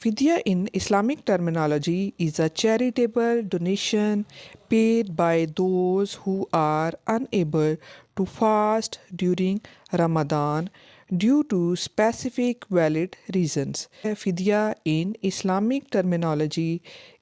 Fidya in Islamic terminology is a charitable donation paid by those who are unable to fast during Ramadan due to specific valid reasons. Fidya in Islamic terminology,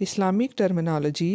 Islamic terminology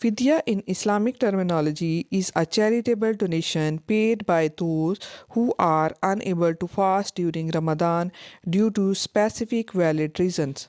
Fidya in Islamic terminology is a charitable donation paid by those who are unable to fast during Ramadan due to specific valid reasons.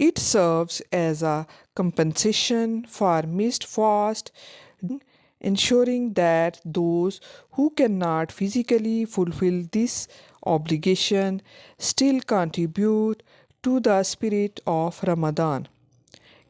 It serves as a compensation for missed fast, ensuring that those who cannot physically fulfill this obligation still contribute to the spirit of Ramadan.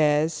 as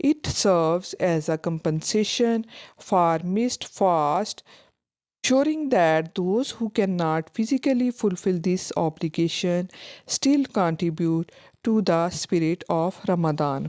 It serves as a compensation for missed fast, ensuring that those who cannot physically fulfill this obligation still contribute to the spirit of Ramadan.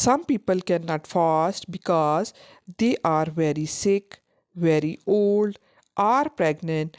Some people cannot fast because they are very sick, very old, or pregnant.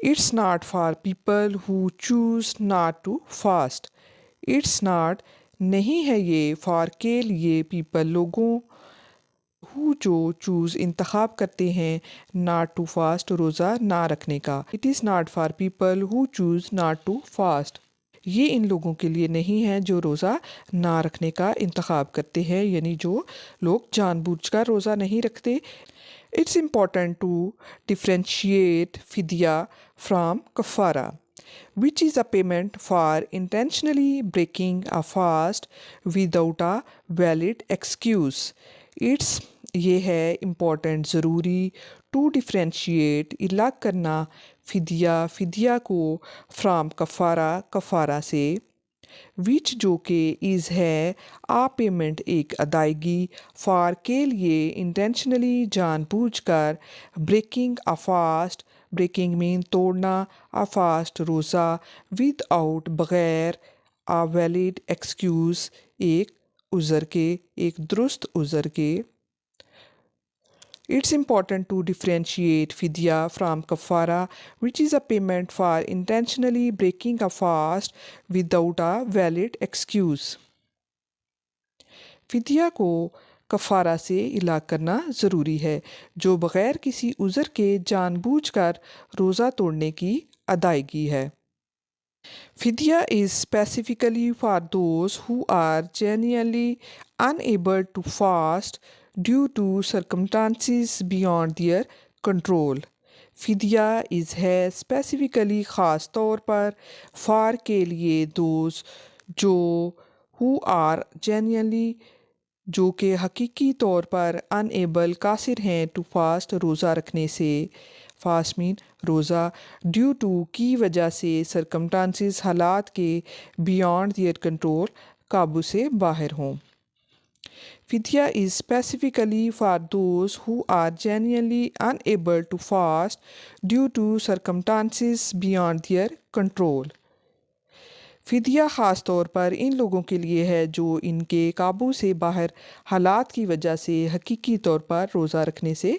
It's not for people who choose not to fast. It's not نہیں ہے یہ for کے لیے people لوگوں who جو choose انتخاب کرتے ہیں not to fast روزہ نہ رکھنے کا. It is not for people who choose not to fast. یہ ان لوگوں کے لیے نہیں ہے جو روزہ نہ رکھنے کا انتخاب کرتے ہیں، یعنی جو لوگ جان بوجھ کر روزہ نہیں رکھتے. It's important to differentiate fidya from kafara, which is a payment for intentionally breaking a fast without a valid excuse. It's یہ ہے امپورٹنٹ ضروری ٹو ڈفرینشیٹ الگ کرنا فدیہ کو فرام کفارہ سے وچ جو کہ از ہے آ پیمنٹ ایک ادائیگی فار کے لیے انٹینشنلی جان بوجھ کر بریکنگ آ فاسٹ بریکنگ مین توڑنا آ فاسٹ روزہ ود آؤٹ بغیر آ ویلڈ ایکسکیوز ایک عذر کے ایک درست عذر کے. It's important to differentiate fidya from kafara, which is a payment for intentionally breaking a fast without a valid excuse. فدیہ کو کفارہ سے الگ کرنا ضروری ہے جو بغیر کسی عذر کے جان بوجھ کر روزہ توڑنے کی ادائیگی ہے. Fidya is specifically for those who are genuinely unable to fast due to circumstances beyond their control. فدیہ از ہے اسپیسیفکلی خاص طور پر فار کے لیے دوز جو who are genuinely جو کہ حقیقی طور پر unable قاصر ہیں to fast روزہ رکھنے سے. فاسٹ مین روزہ ڈیو ٹو کی وجہ سے سرکمٹانسز حالات کے بیانڈ دیئر کنٹرول قابو سے باہر ہوں. فدیہ is specifically for those who are genuinely unable to fast due to circumstances beyond their control. فدیہ خاص طور پر ان لوگوں کے لیے ہے جو ان کے قابو سے باہر حالات کی وجہ سے حقیقی طور پر روزہ رکھنے سے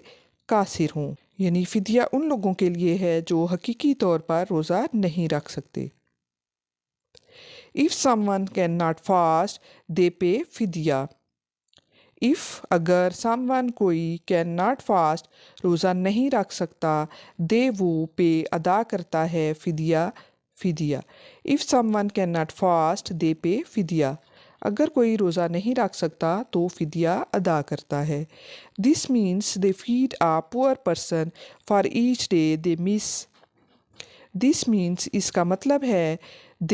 قاصر ہوں. یعنی فدیہ ان لوگوں کے لیے ہے جو حقیقی طور پر روزہ نہیں رکھ سکتے. If someone cannot fast, they pay فدیہ. If اگر someone کوئی cannot fast روزہ نہیں رکھ سکتا they وہ پے ادا کرتا ہے فدیہ. If someone cannot fast, they pay فدیہ. اگر کوئی روزہ نہیں رکھ سکتا تو فدیہ ادا کرتا ہے. This means they feed a poor person for each day they miss. This means اس کا مطلب ہے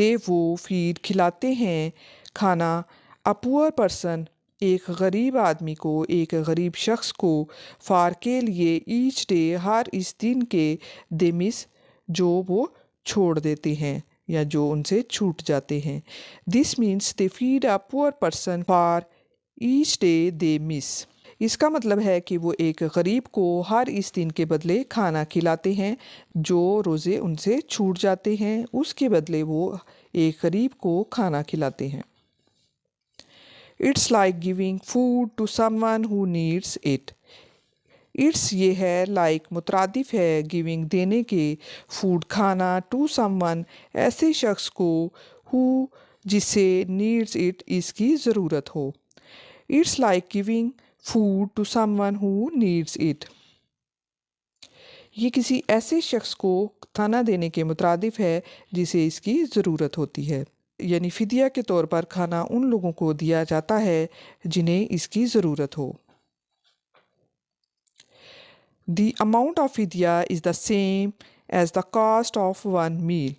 they وہ feed کھلاتے ہیں کھانا a poor person ایک غریب آدمی کو ایک غریب شخص کو for کے لیے each day ہر اس دن کے they miss جو وہ چھوڑ دیتے ہیں یا جو ان سے چھوٹ جاتے ہیں. This means they feed a poor person for each day they miss. اس کا مطلب ہے کہ وہ ایک غریب کو ہر اس دن کے بدلے کھانا کھلاتے ہیں جو روزے ان سے چھوٹ جاتے ہیں، اس کے بدلے وہ ایک غریب کو کھانا کھلاتے ہیں. It's like giving food to someone who needs it. It's یہ ہے like مترادف ہے giving دینے کے food کھانا to someone ایسے شخص کو who جسے needs it اس کی ضرورت ہو. It's like giving food to someone who needs it. یہ کسی ایسے شخص کو کھانا دینے کے مترادف ہے جسے اس کی ضرورت ہوتی ہے. یعنی فدیہ کے طور پر کھانا ان لوگوں کو دیا جاتا ہے جنہیں اس کی ضرورت ہو. The amount of fidya is the same as the cost of one meal.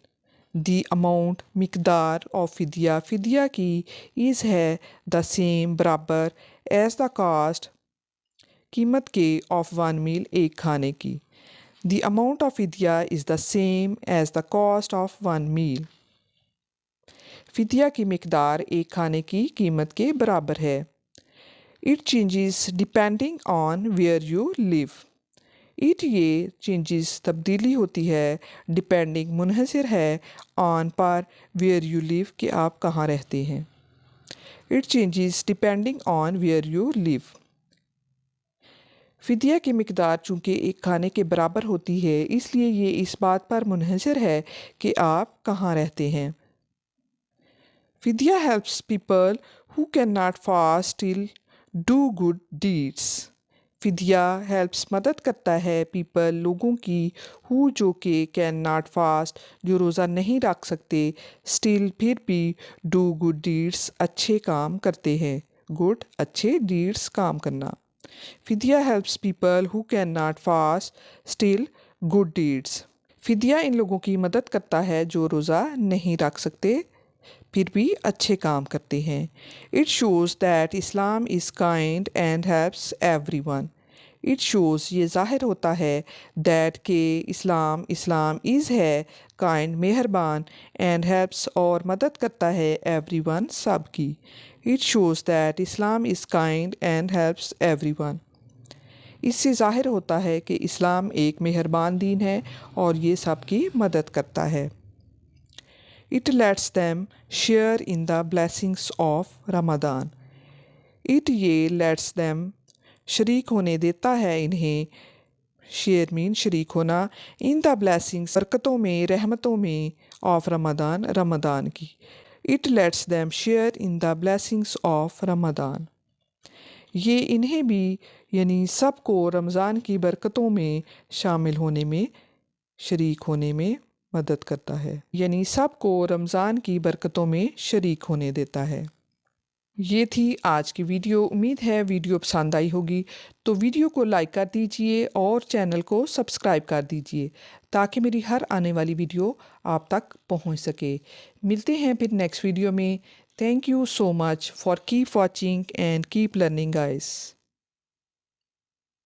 The amount مقدار of فدیہ کی is ہے the same برابر as the cost قیمت کے of one meal ایک کھانے کی. The amount of fidya is the same as the cost of one meal. فدیہ کی مقدار ایک کھانے کی قیمت کے برابر ہے. It changes depending on where you live. It یہ چینجز تبدیلی ہوتی ہے ڈپینڈنگ منحصر ہے آن پر where you live کہ آپ کہاں رہتے ہیں. It changes depending on where you live. فدیہ کی مقدار چونکہ ایک کھانے کے برابر ہوتی ہے، اس لیے یہ اس بات پر منحصر ہے کہ آپ کہاں رہتے ہیں۔ فدیہ helps people who cannot fast still do good deeds۔ فدیہ ہیلپس مدد کرتا ہے پیپل لوگوں کی who جو کہ کین ناٹ فاسٹ جو روزہ نہیں رکھ سکتے اسٹل پھر بھی ڈو گڈ ڈیڈس اچھے کام کرتے ہیں۔ گڈ اچھے ڈیڈس کام کرنا۔ فدیہ helps people who cannot fast still good deeds. فدیہ ان لوگوں کی مدد کرتا ہے جو روزہ نہیں رکھ سکتے پھر بھی اچھے کام کرتے ہیں۔ It shows that Islam is kind and helps everyone. It shows یہ ظاہر ہوتا ہے دیٹ کہ اسلام از ہے کائنڈ مہربان اینڈ ہیلپس اور مدد کرتا ہے ایوری ون سب کی۔ It shows that Islam is kind and helps everyone. اس سے ظاہر ہوتا ہے کہ اسلام ایک مہربان دین ہے اور یہ سب کی مدد کرتا ہے۔ It lets them share in the blessings of Ramadan۔ It یہ lets them شریک ہونے دیتا ہے انہیں، شیئر مین شریک ہونا، in the blessings برکتوں میں رحمتوں میں of رمضان رمضان کی۔ It lets them share in the blessings of رمضان۔ یہ انہیں بھی یعنی سب کو رمضان کی برکتوں میں شامل ہونے میں شریک ہونے میں مدد کرتا ہے، یعنی سب کو رمضان کی برکتوں میں شریک ہونے دیتا ہے۔ یہ تھی آج کی ویڈیو۔ امید ہے ویڈیو پسند آئی ہوگی، تو ویڈیو کو لائک کر دیجئے اور چینل کو سبسکرائب کر دیجئے تاکہ میری ہر آنے والی ویڈیو آپ تک پہنچ سکے۔ ملتے ہیں پھر نیکسٹ ویڈیو میں۔ Thank you so much for keep watching and keep learning guys.